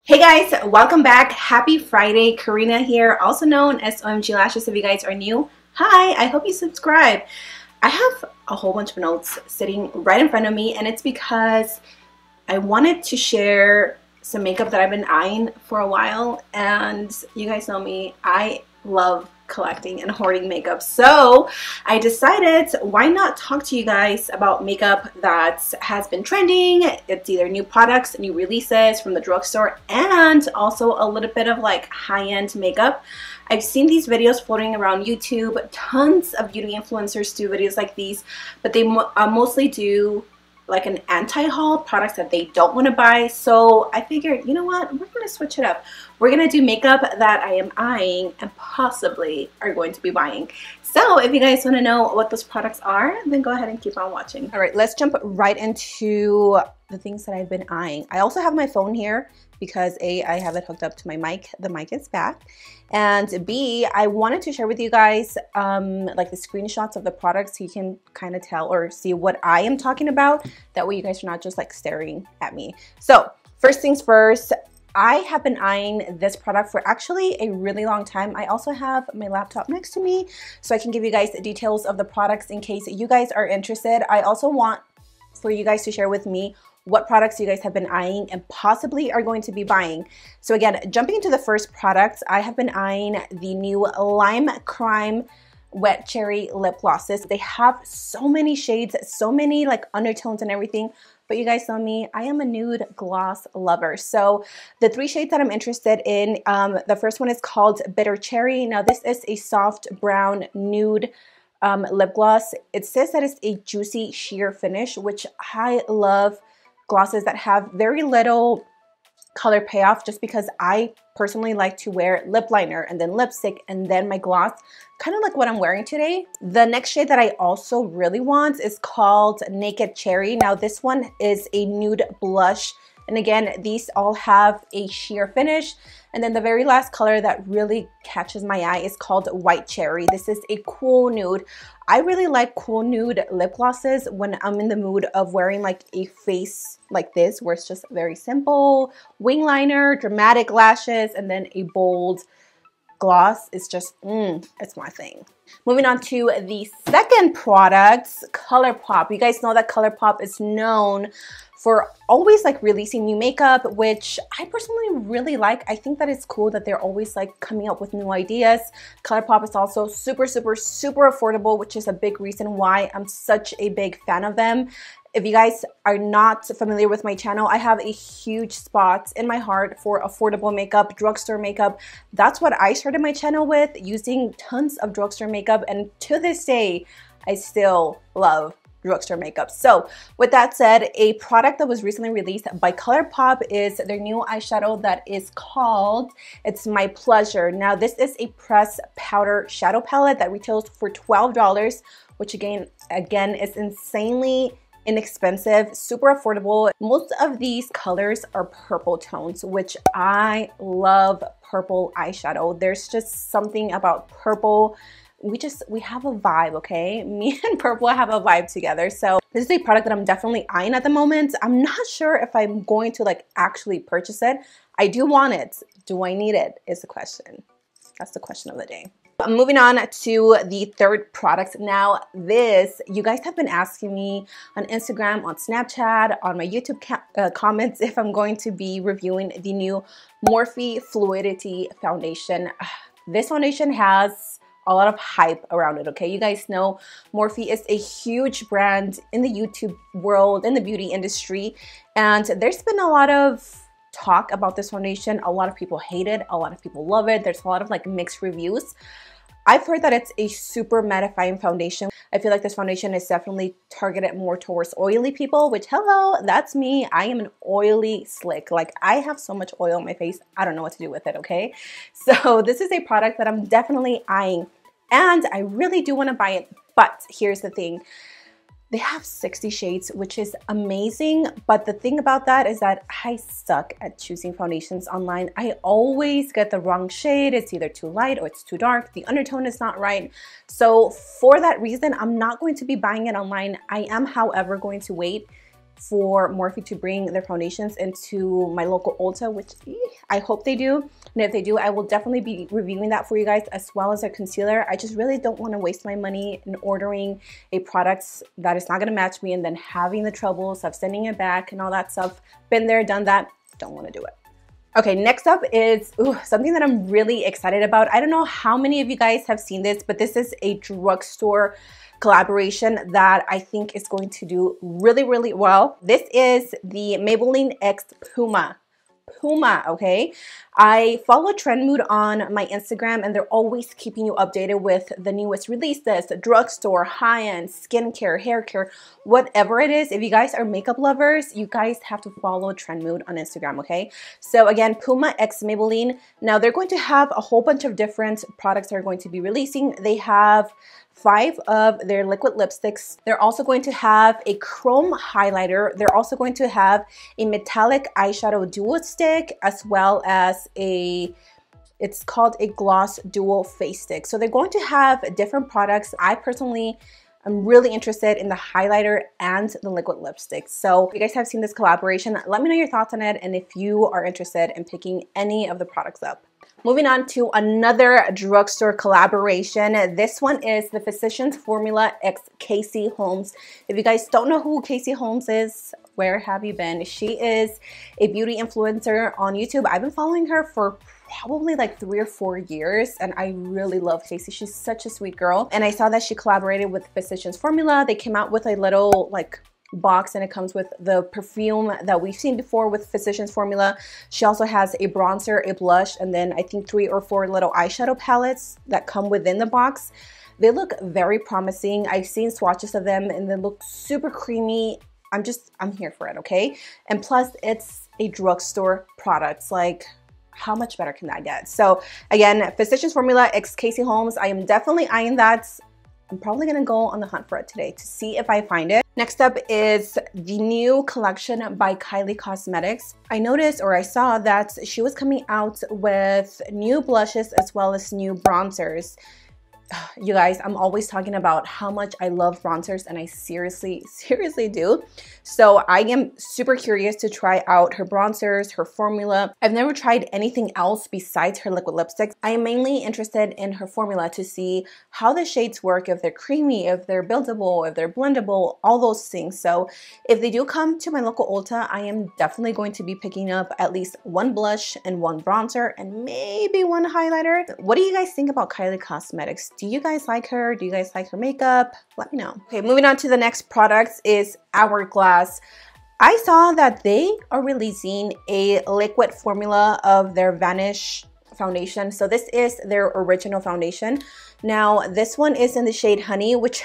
Hey guys, welcome back. Happy Friday. Karina here, also known as Ohmglashes if you guys are new. Hi, I hope you subscribe. I have a whole bunch of notes sitting right in front of me, and it's because I wanted to share some makeup that I've been eyeing for a while, and you guys know me, I love collecting and hoarding makeup. So I decided, why not talk to you guys about makeup that has been trending. It's either new products, new releases from the drugstore, and also a little bit of like high-end makeup. I've seen these videos floating around YouTube. Tons of beauty influencers do videos like these, but they mostly do like an anti-haul, products that they don't want to buy. So I figured, you know what, we're going to switch it up. We're going to do makeup that I am eyeing and possibly are going to be buying. So if you guys want to know what those products are, then go ahead and keep on watching. All right, let's jump right into the things that I've been eyeing. I also have my phone here because A, I have it hooked up to my mic. The mic is back. And B, I wanted to share with you guys like the screenshots of the products so you can kind of tell or see what I am talking about. That way you guys are not just like staring at me. So first things first, I have been eyeing this product for actually a really long time. I also have my laptop next to me so I can give you guys the details of the products in case you guys are interested. I also want for you guys to share with me what products you guys have been eyeing and possibly are going to be buying. So again, jumping into the first product, I have been eyeing the new Lime Crime Wet Cherry Lip Glosses. They have so many shades, so many like undertones and everything. But you guys know me, I am a nude gloss lover. So the three shades that I'm interested in, the first one is called Bitter Cherry. Now this is a soft brown nude lip gloss. It says that it's a juicy sheer finish, which I love glosses that have very little color payoff, just because I personally like to wear lip liner and then lipstick and then my gloss, kind of like what I'm wearing today. The next shade that I also really want is called Naked Cherry. Now this one is a nude blush, and again, these all have a sheer finish. And then the very last color that really catches my eye is called White Cherry. This is a cool nude. I really like cool nude lip glosses when I'm in the mood of wearing like a face like this, where it's just very simple, wing liner, dramatic lashes, and then a bold gloss. It's just, it's my thing. Moving on to the second product, ColourPop. You guys know that ColourPop is known for always like releasing new makeup, which I personally really like. I think that it's cool that they're always like coming up with new ideas. ColourPop is also super affordable, which is a big reason why I'm such a big fan of them. If you guys are not familiar with my channel, I have a huge spot in my heart for affordable makeup, drugstore makeup. That's what I started my channel with, using tons of drugstore makeup, and to this day, I still love drugstore makeup. So with that said, a product that was recently released by ColourPop is their new eyeshadow that is called It's My Pleasure. Now this is a pressed powder shadow palette that retails for $12, which again is insanely inexpensive, super affordable. Most of these colors are purple tones, which I love purple eyeshadow. There's just something about purple. We have a vibe, okay? Me and purple have a vibe together. So this is a product that I'm definitely eyeing at the moment. I'm not sure if I'm going to like actually purchase it. I do want it. Do I need it is the question. That's the question of the day. Moving on to the third product. Now this, you guys have been asking me on Instagram, on Snapchat, on my YouTube comments if I'm going to be reviewing the new Morphe Fluidity Foundation. This foundation has a lot of hype around it, okay? You guys know Morphe is a huge brand in the YouTube world, in the beauty industry, and there's been a lot of talk about this foundation. A lot of people hate it, a lot of people love it. There's a lot of like mixed reviews. I've heard that it's a super mattifying foundation. I feel like this foundation is definitely targeted more towards oily people, which, hello, that's me. I am an oily slick. Like, I have so much oil on my face, I don't know what to do with it, okay? So this is a product that I'm definitely eyeing, and I really do want to buy it. But here's the thing. They have 60 shades, which is amazing. But the thing about that is that I suck at choosing foundations online. I always get the wrong shade. It's either too light or it's too dark. The undertone is not right. So for that reason, I'm not going to be buying it online. I am, however, going to wait for Morphe to bring their foundations into my local Ulta, which I hope they do. And if they do, I will definitely be reviewing that for you guys, as well as a concealer. I just really don't want to waste my money in ordering a product that is not going to match me and then having the troubles of sending it back and all that stuff. Been there, done that. Don't want to do it. Okay, next up is something that I'm really excited about. I don't know how many of you guys have seen this, but this is a drugstore collaboration that I think is going to do really, really well. This is the Maybelline X Puma. Okay, I follow Trend Mood on my Instagram, and they're always keeping you updated with the newest releases, drugstore, high-end, skincare, hair care, whatever it is. If you guys are makeup lovers, you guys have to follow Trend Mood on Instagram, okay? So again, Puma X Maybelline. Now they're going to have a whole bunch of different products they're going to be releasing. They have 5 of their liquid lipsticks. They're also going to have a chrome highlighter. They're also going to have a metallic eyeshadow duo stick, as well as it's called a gloss dual face stick. So they're going to have different products. I personally am really interested in the highlighter and the liquid lipstick. So if you guys have seen this collaboration, let me know your thoughts on it and if you are interested in picking any of the products up. Moving on to another drugstore collaboration. This one is the Physicians Formula X Casey Holmes. If you guys don't know who Casey Holmes is, where have you been? She is a beauty influencer on YouTube. I've been following her for probably like 3 or 4 years, and I really love Casey. She's such a sweet girl. And I saw that she collaborated with Physicians Formula. They came out with a little like box, and it comes with the perfume that we've seen before with Physicians Formula. She also has a bronzer, a blush, and then I think 3 or 4 little eyeshadow palettes that come within the box. They look very promising. I've seen swatches of them and they look super creamy. I'm here for it, okay? And plus it's a drugstore product. Like, how much better can that get? So again, Physicians Formula X Casey Holmes. I am definitely eyeing that. I'm probably gonna go on the hunt for it today to see if I find it. Next up is the new collection by Kylie Cosmetics. I noticed, or I saw, that she was coming out with new blushes as well as new bronzers. You guys, I'm always talking about how much I love bronzers, and I seriously do. So I am super curious to try out her bronzers, her formula. I've never tried anything else besides her liquid lipsticks. I am mainly interested in her formula to see how the shades work, if they're creamy, if they're buildable, if they're blendable, all those things. So if they do come to my local Ulta, I am definitely going to be picking up at least 1 blush and 1 bronzer and maybe 1 highlighter. What do you guys think about Kylie Cosmetics? Do you guys like her? Do you guys like her makeup? Let me know. Okay, moving on to the next product is Hourglass. I saw that they are releasing a liquid formula of their Vanish foundation. So this is their original foundation. Now this one is in the shade Honey, which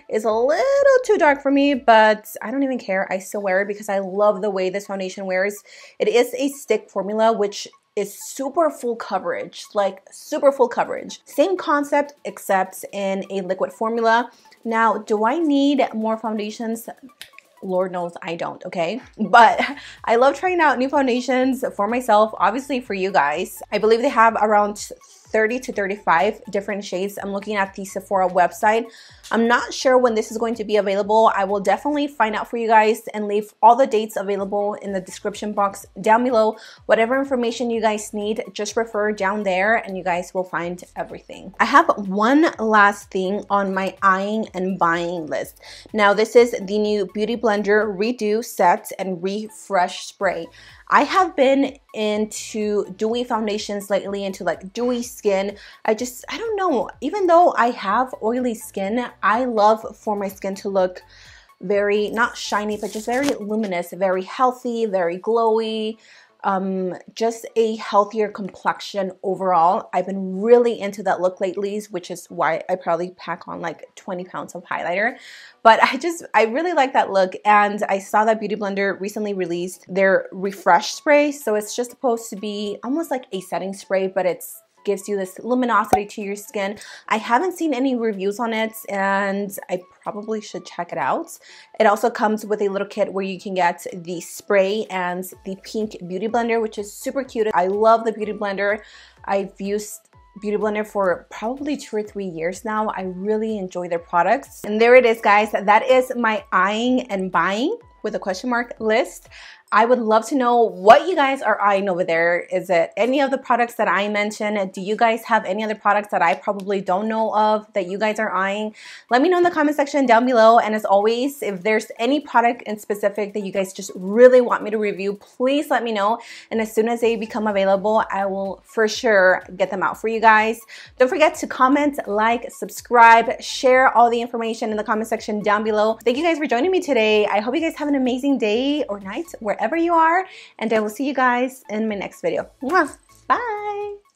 is a little too dark for me, but I don't even care. I still wear it because I love the way this foundation wears. It is a stick formula, which is super full coverage, like super full coverage. Same concept, except in a liquid formula. Now, do I need more foundations? Lord knows I don't, okay? But I love trying out new foundations for myself, obviously for you guys. I believe they have around 30 to 35 different shades. I'm looking at the Sephora website. I'm not sure when this is going to be available. I will definitely find out for you guys and leave all the dates available in the description box down below. Whatever information you guys need, just refer down there and you guys will find everything. I have one last thing on my eyeing and buying list. Now this is the new Beauty Blender Redo Set and Refresh Spray. I have been into dewy foundations lately, into like dewy skin. I don't know, even though I have oily skin, I love for my skin to look very, not shiny, but just very luminous, very healthy, very glowy, just a healthier complexion overall. I've been really into that look lately, which is why I probably pack on like 20 pounds of highlighter. But I really like that look, and I saw that Beauty Blender recently released their Refresh Spray. So it's just supposed to be almost like a setting spray, but it's gives you this luminosity to your skin. I haven't seen any reviews on it, and I probably should check it out. It also comes with a little kit where you can get the spray and the pink Beauty Blender, which is super cute. I love the Beauty Blender. I've used Beauty Blender for probably 2 or 3 years now. I really enjoy their products. And there it is, guys. That is my eyeing and buying with a question mark list. I would love to know what you guys are eyeing over there. Is it any of the products that I mentioned? Do you guys have any other products that I probably don't know of that you guys are eyeing? Let me know in the comment section down below. And as always, if there's any product in specific that you guys just really want me to review, please let me know. And as soon as they become available, I will for sure get them out for you guys. Don't forget to comment, like, subscribe, share all the information in the comment section down below. Thank you guys for joining me today. I hope you guys have an amazing day or night wherever you are, and I will see you guys in my next video. Mwah! Bye!